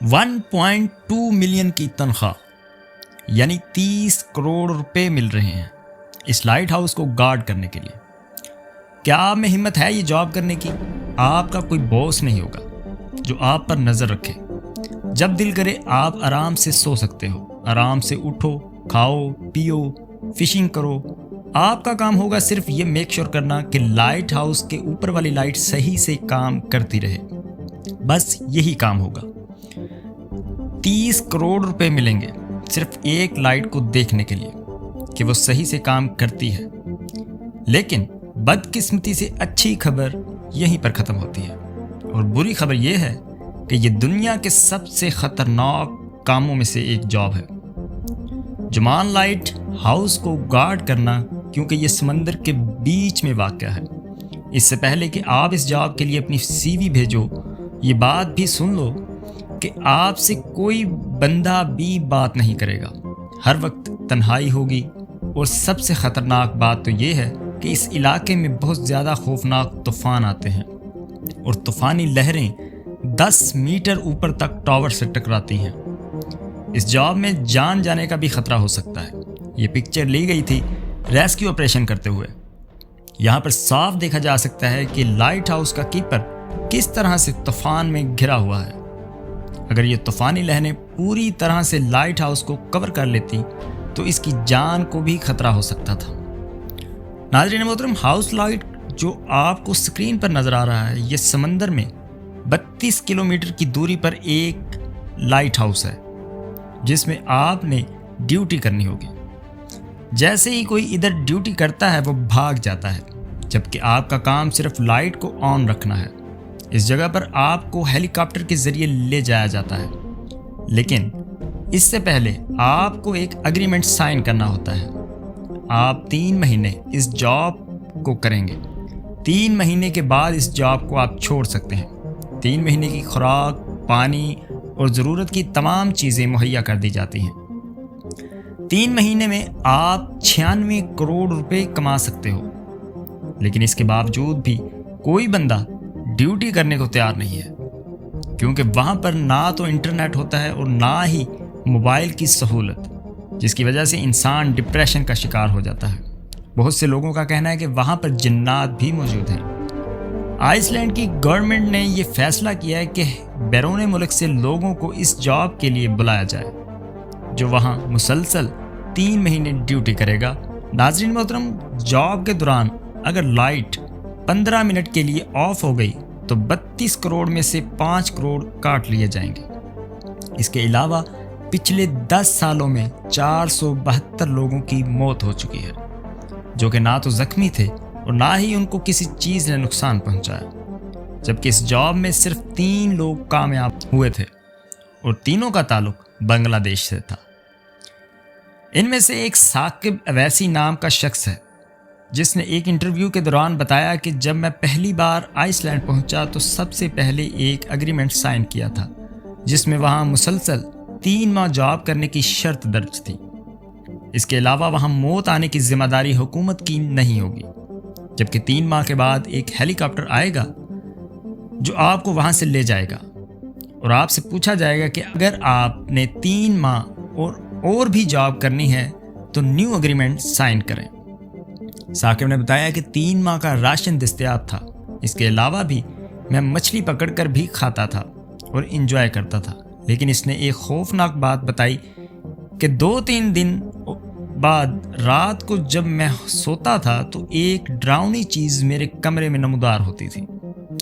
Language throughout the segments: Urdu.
1.2 ملین کی تنخواہ یعنی 30 کروڑ روپے مل رہے ہیں اس لائٹ ہاؤس کو گارڈ کرنے کے لیے۔ کیا آپ میں ہمت ہے یہ جاب کرنے کی؟ آپ کا کوئی باس نہیں ہوگا جو آپ پر نظر رکھے۔ جب دل کرے آپ آرام سے سو سکتے ہو، آرام سے اٹھو، کھاؤ، پیو، فشنگ کرو۔ آپ کا کام ہوگا صرف یہ میک شور کرنا کہ لائٹ ہاؤس کے اوپر والی لائٹ صحیح سے کام کرتی رہے۔ بس یہی کام ہوگا۔ 30 کروڑ روپے ملیں گے صرف ایک لائٹ کو دیکھنے کے لیے کہ وہ صحیح سے کام کرتی ہے۔ لیکن بدقسمتی سے اچھی خبر یہیں پر ختم ہوتی ہے، اور بری خبر یہ ہے کہ یہ دنیا کے سب سے خطرناک کاموں میں سے ایک جاب ہے۔ جمان لائٹ ہاؤس کو گارڈ کرنا، کیونکہ یہ سمندر کے بیچ میں واقع ہے۔ اس سے پہلے کہ آپ اس جاب کے لیے اپنی سی وی بھیجو، یہ بات بھی سن لو کہ آپ سے کوئی بندہ بھی بات نہیں کرے گا۔ ہر وقت تنہائی ہوگی، اور سب سے خطرناک بات تو یہ ہے کہ اس علاقے میں بہت زیادہ خوفناک طوفان آتے ہیں، اور طوفانی لہریں 10 میٹر اوپر تک ٹاور سے ٹکراتی ہیں۔ اس جاب میں جان جانے کا بھی خطرہ ہو سکتا ہے۔ یہ پکچر لی گئی تھی ریسکیو آپریشن کرتے ہوئے۔ یہاں پر صاف دیکھا جا سکتا ہے کہ لائٹ ہاؤس کا کیپر کس طرح سے طوفان میں گھرا ہوا ہے۔ اگر یہ طوفانی لہریں پوری طرح سے لائٹ ہاؤس کو کور کر لیتی تو اس کی جان کو بھی خطرہ ہو سکتا تھا۔ ناظرین محترم، ہاؤس لائٹ جو آپ کو سکرین پر نظر آ رہا ہے، یہ سمندر میں 32 کلومیٹر کی دوری پر ایک لائٹ ہاؤس ہے جس میں آپ نے ڈیوٹی کرنی ہوگی۔ جیسے ہی کوئی ادھر ڈیوٹی کرتا ہے وہ بھاگ جاتا ہے، جبکہ آپ کا کام صرف لائٹ کو آن رکھنا ہے۔ اس جگہ پر آپ کو ہیلی کاپٹر کے ذریعے لے جایا جاتا ہے، لیکن اس سے پہلے آپ کو ایک اگریمنٹ سائن کرنا ہوتا ہے۔ آپ 3 مہینے اس جاب کو کریں گے۔ 3 مہینے کے بعد اس جاب کو آپ چھوڑ سکتے ہیں۔ 3 مہینے کی خوراک، پانی اور ضرورت کی تمام چیزیں مہیا کر دی جاتی ہیں۔ 3 مہینے میں آپ 96 کروڑ روپے کما سکتے ہو، لیکن اس کے باوجود بھی کوئی بندہ ڈیوٹی کرنے کو تیار نہیں ہے، کیونکہ وہاں پر نہ تو انٹرنیٹ ہوتا ہے اور نہ ہی موبائل کی سہولت، جس کی وجہ سے انسان ڈپریشن کا شکار ہو جاتا ہے۔ بہت سے لوگوں کا کہنا ہے کہ وہاں پر جنات بھی موجود ہیں۔ آئس لینڈ کی گورنمنٹ نے یہ فیصلہ کیا ہے کہ بیرون ملک سے لوگوں کو اس جاب کے لیے بلایا جائے، جو وہاں مسلسل 3 مہینے ڈیوٹی کرے گا۔ ناظرین محترم، جاب کے دوران اگر لائٹ 15 منٹ کے لیے آف ہو گئی تو 32 کروڑ میں سے 5 کروڑ کاٹ لیے جائیں گے۔ اس کے علاوہ پچھلے 10 سالوں میں 472 لوگوں کی موت ہو چکی ہے، جو کہ نہ تو زخمی تھے اور نہ ہی ان کو کسی چیز نے نقصان پہنچایا، جبکہ اس جاب میں صرف 3 لوگ کامیاب ہوئے تھے، اور تینوں کا تعلق بنگلہ دیش سے تھا۔ ان میں سے ایک ثاقب اویسی نام کا شخص ہے، جس نے ایک انٹرویو کے دوران بتایا کہ جب میں پہلی بار آئس لینڈ پہنچا تو سب سے پہلے ایک اگریمنٹ سائن کیا تھا، جس میں وہاں مسلسل 3 ماہ جاب کرنے کی شرط درج تھی۔ اس کے علاوہ وہاں موت آنے کی ذمہ داری حکومت کی نہیں ہوگی، جبکہ 3 ماہ کے بعد ایک ہیلی کاپٹر آئے گا جو آپ کو وہاں سے لے جائے گا، اور آپ سے پوچھا جائے گا کہ اگر آپ نے 3 ماہ اور بھی جاب کرنی ہے تو نیو اگریمنٹ سائن کریں۔ ثاقب نے بتایا کہ 3 ماہ کا راشن دستیاب تھا۔ اس کے علاوہ بھی میں مچھلی پکڑ کر بھی کھاتا تھا اور انجوائے کرتا تھا، لیکن اس نے ایک خوفناک بات بتائی کہ 2-3 دن بعد رات کو جب میں سوتا تھا تو ایک ڈراؤنی چیز میرے کمرے میں نمودار ہوتی تھی،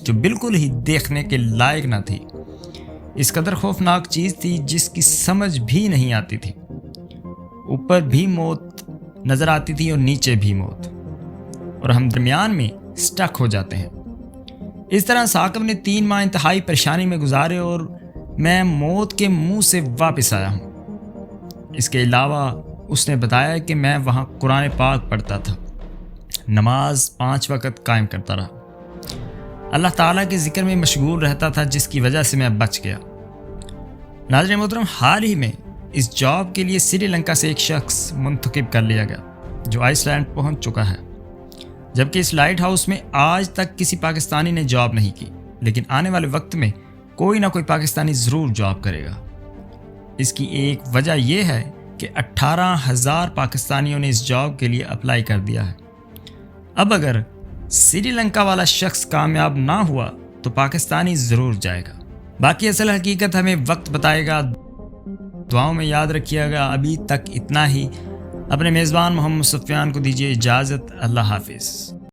جو بالکل ہی دیکھنے کے لائق نہ تھی۔ اس قدر خوفناک چیز تھی جس کی سمجھ بھی نہیں آتی تھی۔ اوپر بھی موت نظر آتی تھی اور نیچے بھی موت، اور ہم درمیان میں سٹک ہو جاتے ہیں۔ اس طرح ثاقب نے 3 ماہ انتہائی پریشانی میں گزارے، اور میں موت کے منہ سے واپس آیا ہوں۔ اس کے علاوہ اس نے بتایا کہ میں وہاں قرآن پاک پڑھتا تھا، نماز 5 وقت قائم کرتا رہا، اللہ تعالیٰ کے ذکر میں مشغول رہتا تھا، جس کی وجہ سے میں بچ گیا۔ ناظرین محترم، حال ہی میں اس جاب کے لیے سری لنکا سے ایک شخص منتخب کر لیا گیا جو آئس لینڈ پہنچ چکا ہے، جبکہ اس لائٹ ہاؤس میں آج تک کسی پاکستانی نے جاب نہیں کی، لیکن آنے والے وقت میں کوئی نہ کوئی پاکستانی ضرور جاب کرے گا۔ اس کی ایک وجہ یہ ہے کہ 18,000 پاکستانیوں نے اس جاب کے لیے اپلائی کر دیا ہے۔ اب اگر سری لنکا والا شخص کامیاب نہ ہوا تو پاکستانی ضرور جائے گا۔ باقی اصل حقیقت ہمیں وقت بتائے گا۔ دعاؤں میں یاد رکھیے گا۔ ابھی تک اتنا ہی۔ اپنے میزبان محمد سفیان کو دیجیے اجازت۔ اللہ حافظ۔